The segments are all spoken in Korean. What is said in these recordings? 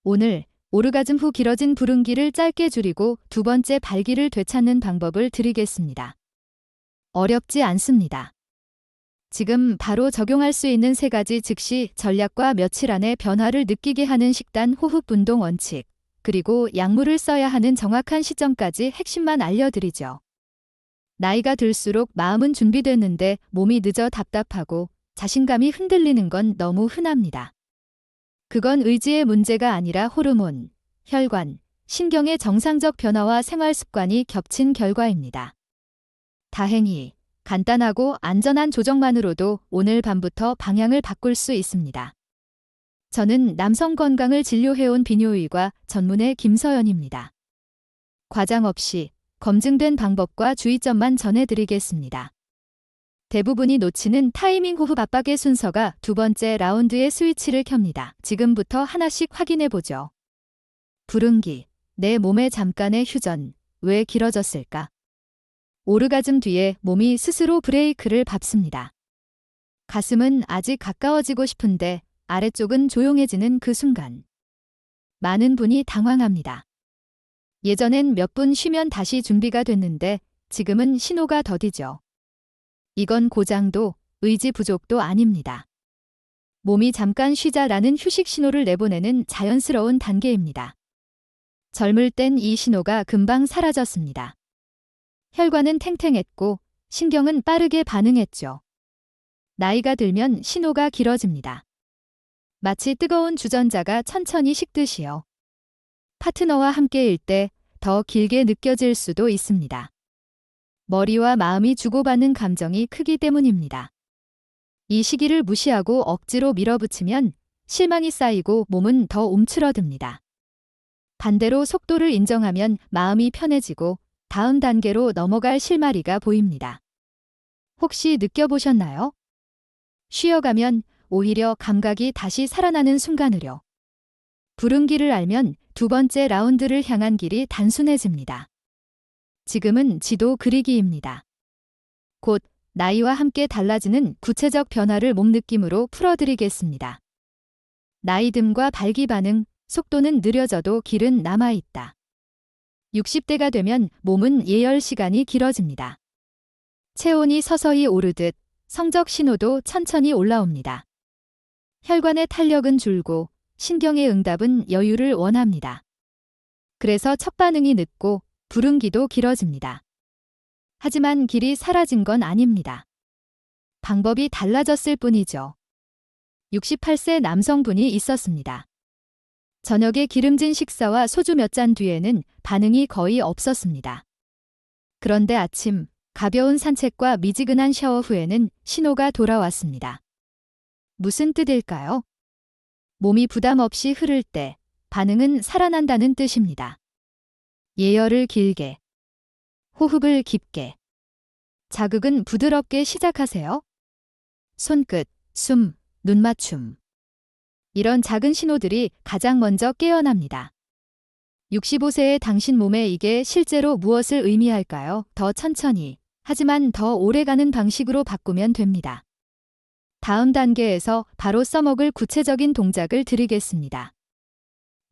오늘 오르가즘 후 길어진 부릉기를 짧게 줄이고 두 번째 발기를 되찾는 방법을 드리겠습니다. 어렵지 않습니다. 지금 바로 적용할 수 있는 세 가지 즉시 전략과 며칠 안에 변화를 느끼게 하는 식단 호흡 운동 원칙, 그리고 약물을 써야 하는 정확한 시점까지 핵심만 알려드리죠. 나이가 들수록 마음은 준비됐는데 몸이 늦어 답답하고 자신감이 흔들리는 건 너무 흔합니다. 그건 의지의 문제가 아니라 호르몬, 혈관, 신경의 정상적 변화와 생활 습관이 겹친 결과입니다. 다행히 간단하고 안전한 조정만으로도 오늘 밤부터 방향을 바꿀 수 있습니다. 저는 남성 건강을 진료해온 비뇨의과 전문의 김서연입니다. 과장 없이 검증된 방법과 주의점만 전해드리겠습니다. 대부분이 놓치는 타이밍 호흡 압박의 순서가 두 번째 라운드의 스위치를 켭니다. 지금부터 하나씩 확인해보죠. 부릉기, 내 몸의 잠깐의 휴전, 왜 길어졌을까? 오르가즘 뒤에 몸이 스스로 브레이크를 밟습니다. 가슴은 아직 가까워지고 싶은데 아래쪽은 조용해지는 그 순간. 많은 분이 당황합니다. 예전엔 몇 분 쉬면 다시 준비가 됐는데 지금은 신호가 더디죠. 이건 고장도 의지 부족도 아닙니다. 몸이 잠깐 쉬자라는 휴식 신호를 내보내는 자연스러운 단계입니다. 젊을 땐 이 신호가 금방 사라졌습니다. 혈관은 탱탱했고 신경은 빠르게 반응했죠. 나이가 들면 신호가 길어집니다. 마치 뜨거운 주전자가 천천히 식듯이요. 파트너와 함께일 때 더 길게 느껴질 수도 있습니다. 머리와 마음이 주고받는 감정이 크기 때문입니다. 이 시기를 무시하고 억지로 밀어붙이면 실망이 쌓이고 몸은 더 움츠러듭니다. 반대로 속도를 인정하면 마음이 편해지고 다음 단계로 넘어갈 실마리가 보입니다. 혹시 느껴보셨나요? 쉬어가면 오히려 감각이 다시 살아나는 순간으로. 부릉기를 알면 두 번째 라운드를 향한 길이 단순해집니다. 지금은 지도 그리기입니다. 곧 나이와 함께 달라지는 구체적 변화를 몸느낌으로 풀어드리겠습니다. 나이듦과 발기 반응, 속도는 느려져도 길은 남아있다. 60대가 되면 몸은 예열 시간이 길어집니다. 체온이 서서히 오르듯 성적 신호도 천천히 올라옵니다. 혈관의 탄력은 줄고 신경의 응답은 여유를 원합니다. 그래서 첫 반응이 늦고 부릉기도 길어집니다. 하지만 길이 사라진 건 아닙니다. 방법이 달라졌을 뿐이죠. 68세 남성분이 있었습니다. 저녁에 기름진 식사와 소주 몇 잔 뒤에는 반응이 거의 없었습니다. 그런데 아침, 가벼운 산책과 미지근한 샤워 후에는 신호가 돌아왔습니다. 무슨 뜻일까요? 몸이 부담 없이 흐를 때 반응은 살아난다는 뜻입니다. 예열을 길게, 호흡을 깊게, 자극은 부드럽게 시작하세요. 손끝, 숨, 눈 맞춤. 이런 작은 신호들이 가장 먼저 깨어납니다. 65세의 당신 몸에 이게 실제로 무엇을 의미할까요? 더 천천히, 하지만 더 오래가는 방식으로 바꾸면 됩니다. 다음 단계에서 바로 써먹을 구체적인 동작을 드리겠습니다.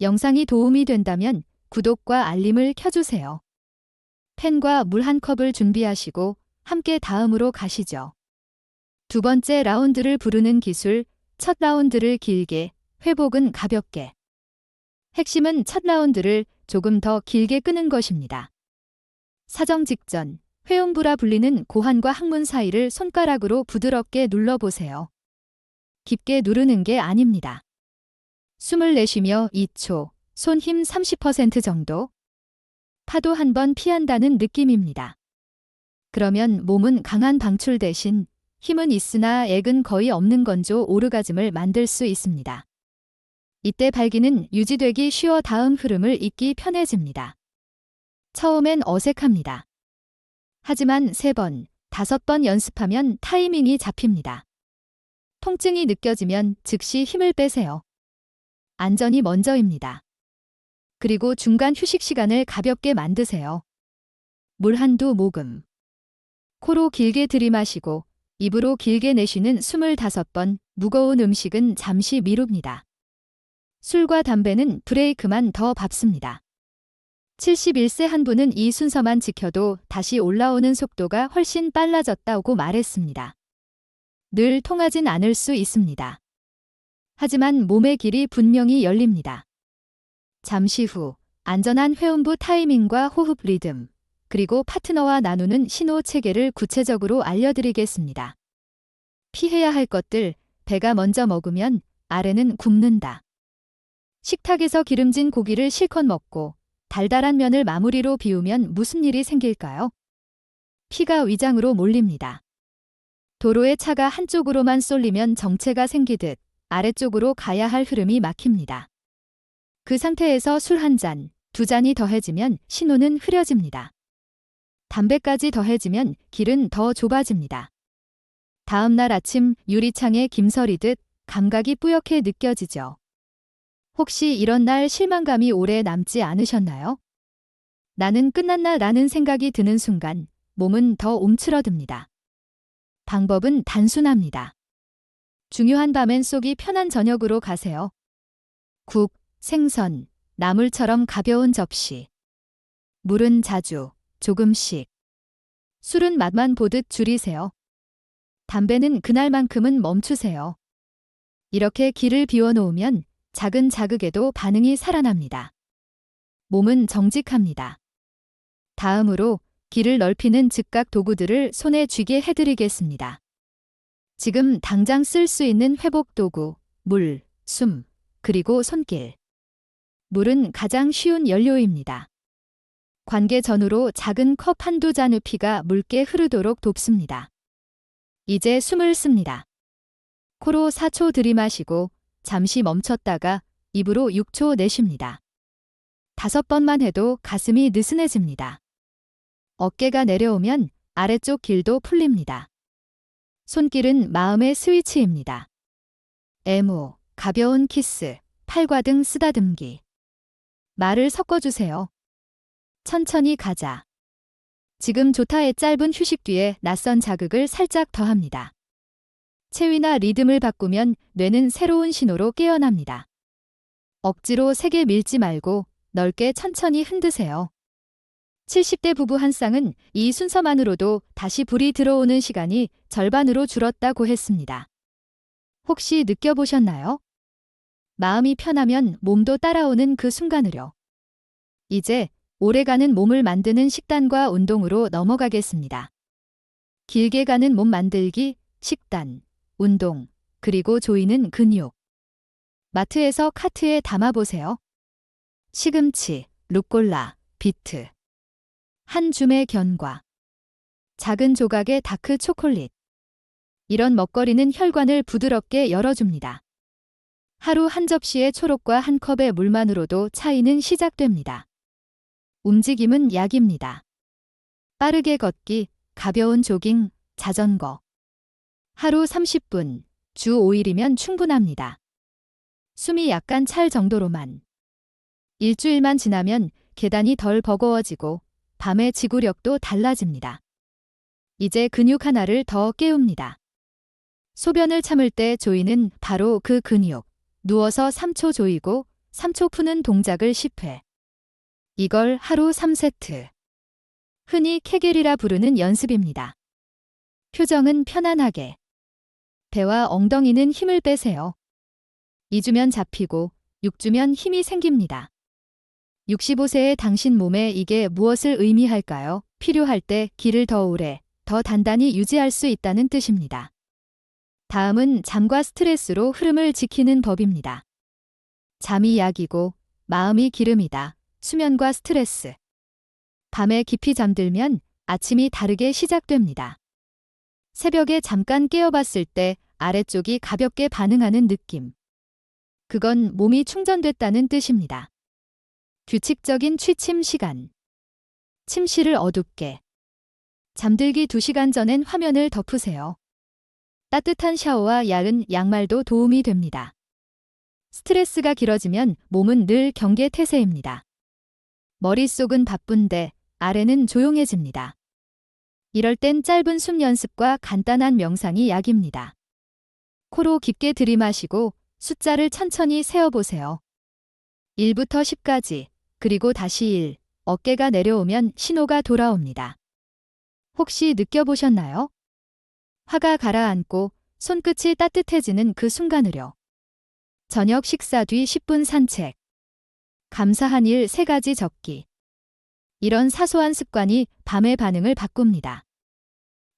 영상이 도움이 된다면 구독과 알림을 켜주세요. 펜과 물 한 컵을 준비하시고 함께 다음으로 가시죠. 두 번째 라운드를 부르는 기술, 첫 라운드를 길게, 회복은 가볍게. 핵심은 첫 라운드를 조금 더 길게 끄는 것입니다. 사정 직전, 회음부라 불리는 고환과 항문 사이를 손가락으로 부드럽게 눌러보세요. 깊게 누르는 게 아닙니다. 숨을 내쉬며 2초, 손 힘 30% 정도. 파도 한 번 피한다는 느낌입니다. 그러면 몸은 강한 방출 대신 힘은 있으나 액은 거의 없는 건조 오르가즘을 만들 수 있습니다. 이때 발기는 유지되기 쉬워 다음 흐름을 잇기 편해집니다. 처음엔 어색합니다. 하지만 3번, 5번 연습하면 타이밍이 잡힙니다. 통증이 느껴지면 즉시 힘을 빼세요. 안전이 먼저입니다. 그리고 중간 휴식 시간을 가볍게 만드세요. 물 한두 모금. 코로 길게 들이마시고 입으로 길게 내쉬는 25번, 무거운 음식은 잠시 미룹니다. 술과 담배는 브레이크만 더 밟습니다. 71세 한 분은 이 순서만 지켜도 다시 올라오는 속도가 훨씬 빨라졌다고 말했습니다. 늘 통하진 않을 수 있습니다. 하지만 몸의 길이 분명히 열립니다. 잠시 후 안전한 회음부 타이밍과 호흡 리듬, 그리고 파트너와 나누는 신호 체계를 구체적으로 알려드리겠습니다. 피해야 할 것들, 배가 먼저 먹으면 아래는 굶는다. 식탁에서 기름진 고기를 실컷 먹고 달달한 면을 마무리로 비우면 무슨 일이 생길까요? 피가 위장으로 몰립니다. 도로에 차가 한쪽으로만 쏠리면 정체가 생기듯 아래쪽으로 가야 할 흐름이 막힙니다. 그 상태에서 술 한 잔, 두 잔이 더해지면 신호는 흐려집니다. 담배까지 더해지면 길은 더 좁아집니다. 다음 날 아침 유리창에 김서리듯 감각이 뿌옇게 느껴지죠. 혹시 이런 날 실망감이 오래 남지 않으셨나요? 나는 끝났나 라는 생각이 드는 순간 몸은 더 움츠러듭니다. 방법은 단순합니다. 중요한 밤엔 속이 편한 저녁으로 가세요. 국, 생선, 나물처럼 가벼운 접시. 물은 자주, 조금씩. 술은 맛만 보듯 줄이세요. 담배는 그날만큼은 멈추세요. 이렇게 길을 비워놓으면 작은 자극에도 반응이 살아납니다. 몸은 정직합니다. 다음으로 길을 넓히는 즉각 도구들을 손에 쥐게 해드리겠습니다. 지금 당장 쓸 수 있는 회복 도구, 물, 숨, 그리고 손길. 물은 가장 쉬운 연료입니다. 관계 전후로 작은 컵 한두 잔의 피가 묽게 흐르도록 돕습니다. 이제 숨을 씁니다. 코로 4초 들이마시고 잠시 멈췄다가 입으로 6초 내쉽니다. 5번만 해도 가슴이 느슨해집니다. 어깨가 내려오면 아래쪽 길도 풀립니다. 손길은 마음의 스위치입니다. 애무, 가벼운 키스, 팔과 등 쓰다듬기. 말을 섞어주세요. 천천히 가자. 지금 좋다의 짧은 휴식 뒤에 낯선 자극을 살짝 더합니다. 체위나 리듬을 바꾸면 뇌는 새로운 신호로 깨어납니다. 억지로 세게 밀지 말고 넓게 천천히 흔드세요. 70대 부부 한 쌍은 이 순서만으로도 다시 불이 들어오는 시간이 절반으로 줄었다고 했습니다. 혹시 느껴보셨나요? 마음이 편하면 몸도 따라오는 그 순간으로. 이제 오래가는 몸을 만드는 식단과 운동으로 넘어가겠습니다. 길게 가는 몸 만들기, 식단, 운동, 그리고 조이는 근육. 마트에서 카트에 담아보세요. 시금치, 루꼴라, 비트. 한 줌의 견과. 작은 조각의 다크 초콜릿. 이런 먹거리는 혈관을 부드럽게 열어줍니다. 하루 한 접시의 초록과 한 컵의 물만으로도 차이는 시작됩니다. 움직임은 약입니다. 빠르게 걷기, 가벼운 조깅, 자전거. 하루 30분, 주 5일이면 충분합니다. 숨이 약간 찰 정도로만. 일주일만 지나면 계단이 덜 버거워지고 밤의 지구력도 달라집니다. 이제 근육 하나를 더 깨웁니다. 소변을 참을 때 조이는 바로 그 근육. 누워서 3초 조이고 3초 푸는 동작을 10회. 이걸 하루 3세트. 흔히 케겔이라 부르는 연습입니다. 표정은 편안하게. 배와 엉덩이는 힘을 빼세요. 2주면 잡히고 6주면 힘이 생깁니다. 65세의 당신 몸에 이게 무엇을 의미할까요? 필요할 때 길을 더 오래, 더 단단히 유지할 수 있다는 뜻입니다. 다음은 잠과 스트레스로 흐름을 지키는 법입니다. 잠이 약이고 마음이 기름이다. 수면과 스트레스. 밤에 깊이 잠들면 아침이 다르게 시작됩니다. 새벽에 잠깐 깨어봤을 때 아래쪽이 가볍게 반응하는 느낌. 그건 몸이 충전됐다는 뜻입니다. 규칙적인 취침 시간. 침실을 어둡게. 잠들기 2시간 전엔 화면을 덮으세요. 따뜻한 샤워와 야은 양말도 도움이 됩니다. 스트레스가 길어지면 몸은 늘 경계 태세입니다. 머릿속은 바쁜데 아래는 조용해집니다. 이럴 땐 짧은 숨 연습과 간단한 명상이 약입니다. 코로 깊게 들이마시고 숫자를 천천히 세어보세요. 1부터 10까지, 그리고 다시 1, 어깨가 내려오면 신호가 돌아옵니다. 혹시 느껴보셨나요? 화가 가라앉고 손끝이 따뜻해지는 그 순간을요. 저녁 식사 뒤 10분 산책. 감사한 일 3가지 적기. 이런 사소한 습관이 밤의 반응을 바꿉니다.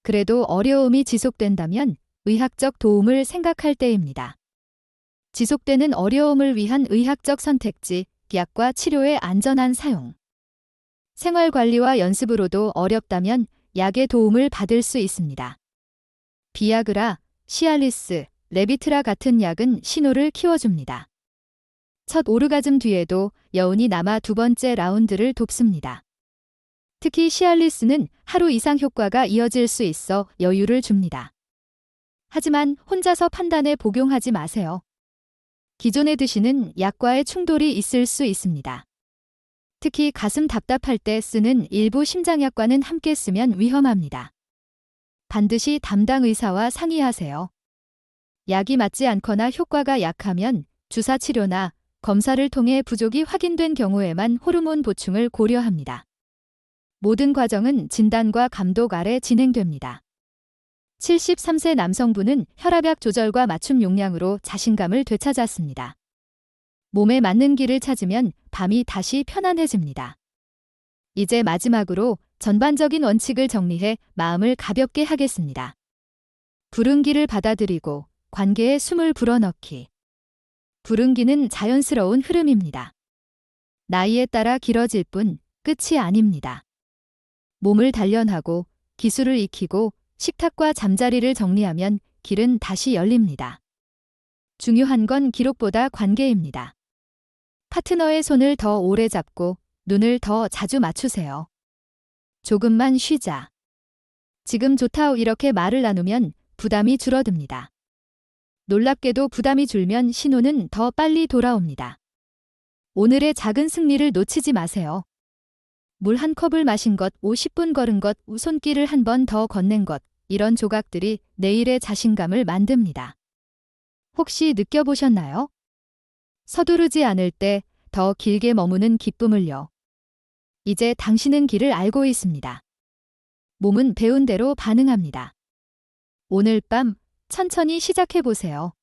그래도 어려움이 지속된다면 의학적 도움을 생각할 때입니다. 지속되는 어려움을 위한 의학적 선택지, 약과 치료의 안전한 사용. 생활관리와 연습으로도 어렵다면 약의 도움을 받을 수 있습니다. 비아그라, 시알리스, 레비트라 같은 약은 신호를 키워줍니다. 첫 오르가즘 뒤에도 여운이 남아 두 번째 라운드를 돕습니다. 특히 시알리스는 하루 이상 효과가 이어질 수 있어 여유를 줍니다. 하지만 혼자서 판단에 복용하지 마세요. 기존에 드시는 약과의 충돌이 있을 수 있습니다. 특히 가슴 답답할 때 쓰는 일부 심장약과는 함께 쓰면 위험합니다. 반드시 담당 의사와 상의하세요. 약이 맞지 않거나 효과가 약하면 주사 치료나 검사를 통해 부족이 확인된 경우에만 호르몬 보충을 고려합니다. 모든 과정은 진단과 감독 아래 진행됩니다. 73세 남성분은 혈압약 조절과 맞춤 용량으로 자신감을 되찾았습니다. 몸에 맞는 길을 찾으면 밤이 다시 편안해집니다. 이제 마지막으로 전반적인 원칙을 정리해 마음을 가볍게 하겠습니다. 부릉기를 받아들이고 관계에 숨을 불어넣기. 부릉기는 자연스러운 흐름입니다. 나이에 따라 길어질 뿐 끝이 아닙니다. 몸을 단련하고 기술을 익히고 식탁과 잠자리를 정리하면 길은 다시 열립니다. 중요한 건 기록보다 관계입니다. 파트너의 손을 더 오래 잡고 눈을 더 자주 맞추세요. 조금만 쉬자. 지금 좋다 이렇게 말을 나누면 부담이 줄어듭니다. 놀랍게도 부담이 줄면 신호는 더 빨리 돌아옵니다. 오늘의 작은 승리를 놓치지 마세요. 물 한 컵을 마신 것, 50분 걸은 것, 손길을 한 번 더 건넨 것, 이런 조각들이 내일의 자신감을 만듭니다. 혹시 느껴보셨나요? 서두르지 않을 때 더 길게 머무는 기쁨을요. 이제 당신은 길을 알고 있습니다. 몸은 배운 대로 반응합니다. 오늘 밤 천천히 시작해보세요.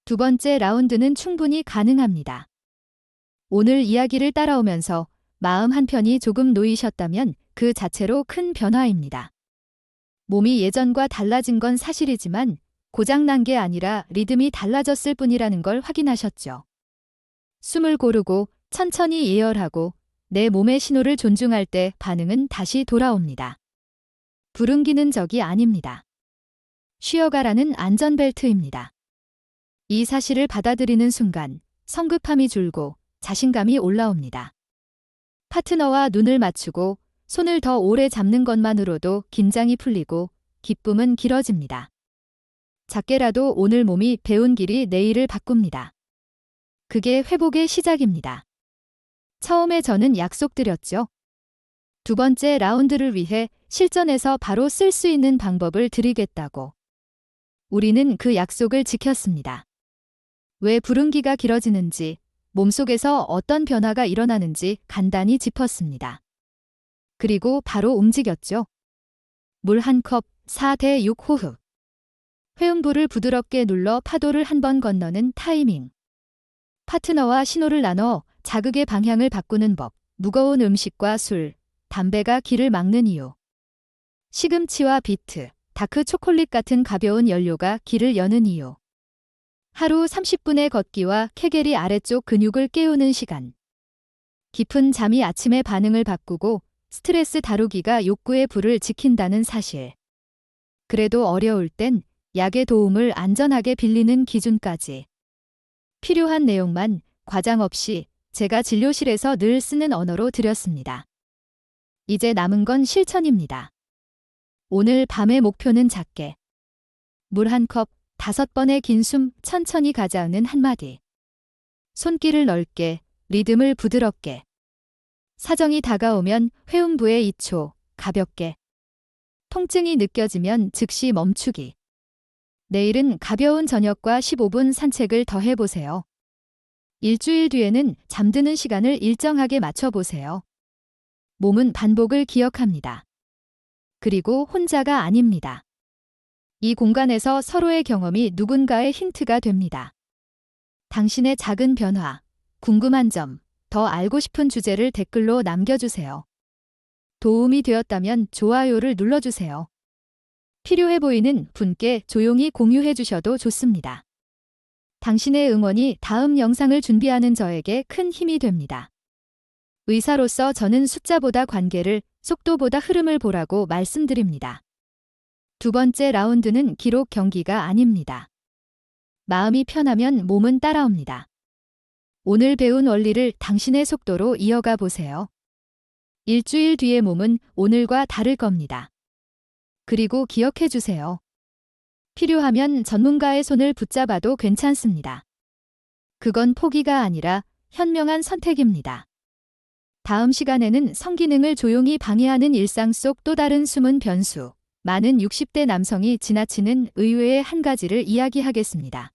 두 번째 라운드는 충분히 가능합니다. 오늘 이야기를 따라오면서 마음 한편이 조금 놓이셨다면 그 자체로 큰 변화입니다. 몸이 예전과 달라진 건 사실이지만 고장난 게 아니라 리듬이 달라졌을 뿐이라는 걸 확인하셨죠. 숨을 고르고 천천히 예열하고 내 몸의 신호를 존중할 때 반응은 다시 돌아옵니다. 부릉기는 적이 아닙니다. 쉬어가라는 안전벨트입니다. 이 사실을 받아들이는 순간 성급함이 줄고 자신감이 올라옵니다. 파트너와 눈을 맞추고 손을 더 오래 잡는 것만으로도 긴장이 풀리고 기쁨은 길어집니다. 작게라도 오늘 몸이 배운 길이 내일을 바꿉니다. 그게 회복의 시작입니다. 처음에 저는 약속드렸죠. 두 번째 라운드를 위해 실전에서 바로 쓸 수 있는 방법을 드리겠다고. 우리는 그 약속을 지켰습니다. 왜 부릉기가 길어지는지, 몸속에서 어떤 변화가 일어나는지 간단히 짚었습니다. 그리고 바로 움직였죠. 물 한 컵, 4대 6 호흡. 회음부를 부드럽게 눌러 파도를 한 번 건너는 타이밍. 파트너와 신호를 나눠 자극의 방향을 바꾸는 법. 무거운 음식과 술, 담배가 길을 막는 이유. 시금치와 비트, 다크 초콜릿 같은 가벼운 연료가 길을 여는 이유. 하루 30분의 걷기와 케겔이 아래쪽 근육을 깨우는 시간. 깊은 잠이 아침의 반응을 바꾸고 스트레스 다루기가 욕구의 불을 지킨다는 사실. 그래도 어려울 땐 약의 도움을 안전하게 빌리는 기준까지. 필요한 내용만 과장 없이 제가 진료실에서 늘 쓰는 언어로 드렸습니다. 이제 남은 건 실천입니다. 오늘 밤의 목표는 작게. 물 한 컵, 5번의 긴 숨, 천천히 가자는 한마디. 손길을 넓게, 리듬을 부드럽게. 사정이 다가오면 회음부에 2초, 가볍게. 통증이 느껴지면 즉시 멈추기. 내일은 가벼운 저녁과 15분 산책을 더 해보세요. 일주일 뒤에는 잠드는 시간을 일정하게 맞춰보세요. 몸은 반복을 기억합니다. 그리고 혼자가 아닙니다. 이 공간에서 서로의 경험이 누군가의 힌트가 됩니다. 당신의 작은 변화, 궁금한 점, 더 알고 싶은 주제를 댓글로 남겨주세요. 도움이 되었다면 좋아요를 눌러주세요. 필요해 보이는 분께 조용히 공유해 주셔도 좋습니다. 당신의 응원이 다음 영상을 준비하는 저에게 큰 힘이 됩니다. 의사로서 저는 숫자보다 관계를, 속도보다 흐름을 보라고 말씀드립니다. 두 번째 라운드는 기록 경기가 아닙니다. 마음이 편하면 몸은 따라옵니다. 오늘 배운 원리를 당신의 속도로 이어가 보세요. 일주일 뒤의 몸은 오늘과 다를 겁니다. 그리고 기억해 주세요. 필요하면 전문가의 손을 붙잡아도 괜찮습니다. 그건 포기가 아니라 현명한 선택입니다. 다음 시간에는 성기능을 조용히 방해하는 일상 속 또 다른 숨은 변수, 많은 60대 남성이 지나치는 의외의 한 가지를 이야기하겠습니다.